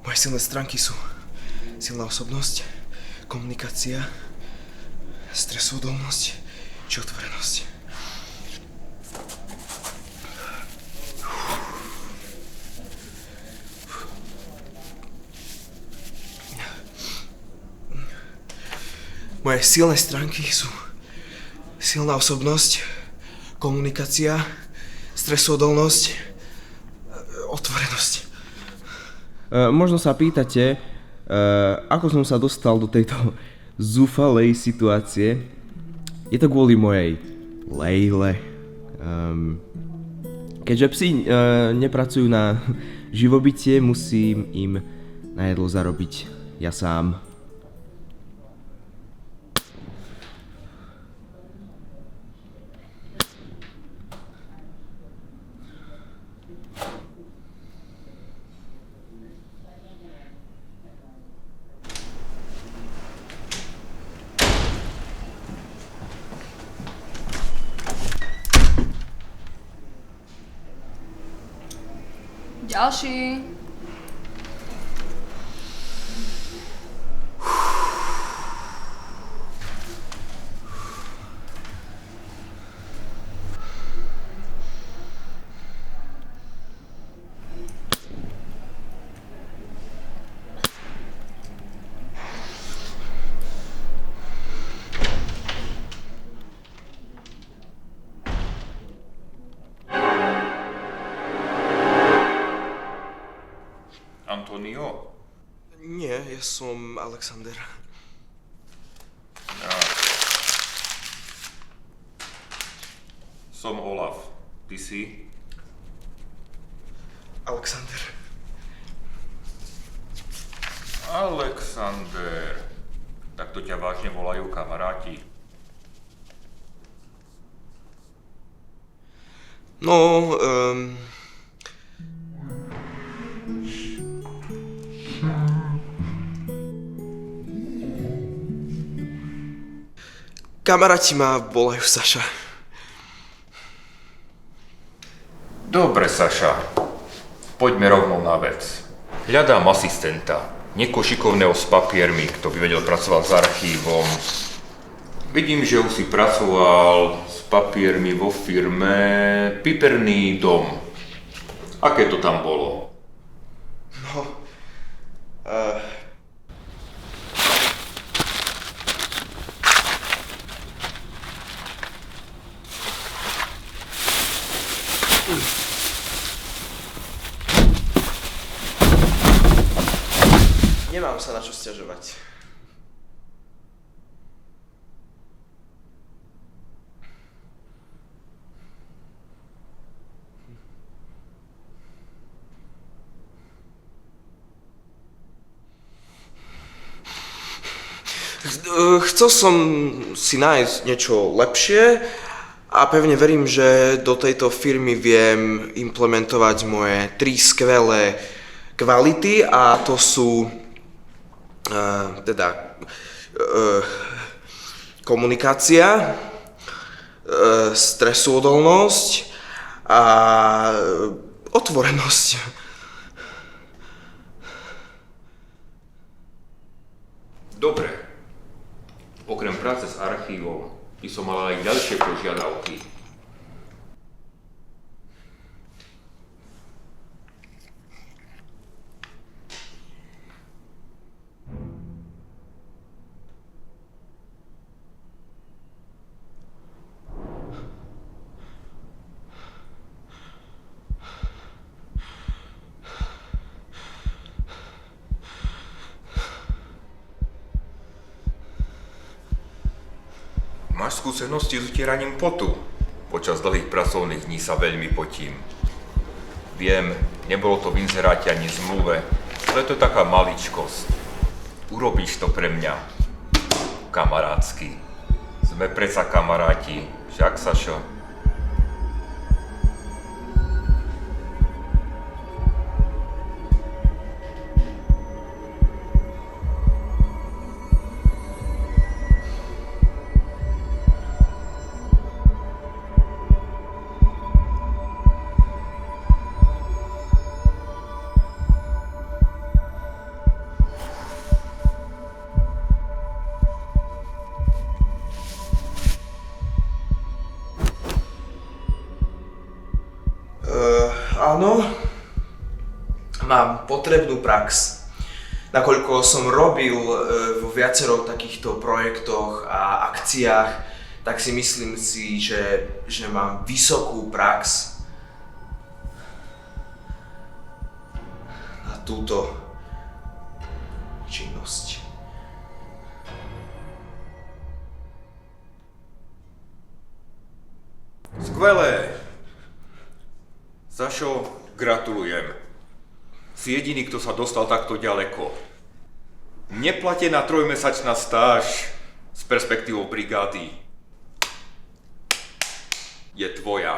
Moje silné stránky sú silná osobnosť, komunikácia, stresoodolnosť či otvorenosť. Moje silné stránky sú silná osobnosť, komunikácia, stresoodolnosť, otvorenosť. Možno sa pýtate, ako som sa dostal do tejto zúfalej situácie. Je to kvôli mojej Lejle. Keďže psi nepracujú na živobytie, musím im na jedlo zarobiť ja sám. Ďalší. Antonio? Nie, ja som Alexander. Ja. Som Olaf. Ty si? Alexander. Alexander. Tak to ťa vážne volajú kamaráti. No, kamaráti ma volajú Saša. Dobre, Saša. Poďme rovno na vec. Hľadám asistenta. Niekoho šikovného s papiermi, kto by vedel pracovať s archívom. Vidím, že už si pracoval s papiermi vo firme Piperný dom. Aké to tam bolo? No, nemám sa na čo sťažovať. Chcel som si nájsť niečo lepšie a pevne verím, že do tejto firmy viem implementovať moje 3 skvelé kvality a to sú komunikácia, stresoodolnosť a otvorenosť. Dobre. Okrem práce s archívom by som mal aj ďalšie požiadavky. Máš skúsenosti s utieraním potu? Počas dlhých pracovných dní sa veľmi potím. Viem, nebolo to v inzeráte ani v zmluve, ale to je taká maličkosť. Urobíš to pre mňa. Kamarátsky. Sme predsa kamaráti, však, Sašo? Áno, mám potrebnú prax. Nakoľko som robil vo viacero takýchto projektoch a akciách, tak si myslím si, že mám vysokú prax na túto činnosť. Skvelé. Sašo, gratulujem. Si jediný, kto sa dostal takto ďaleko. Neplatená trojmesačná stáž s perspektívou brigády je tvoja.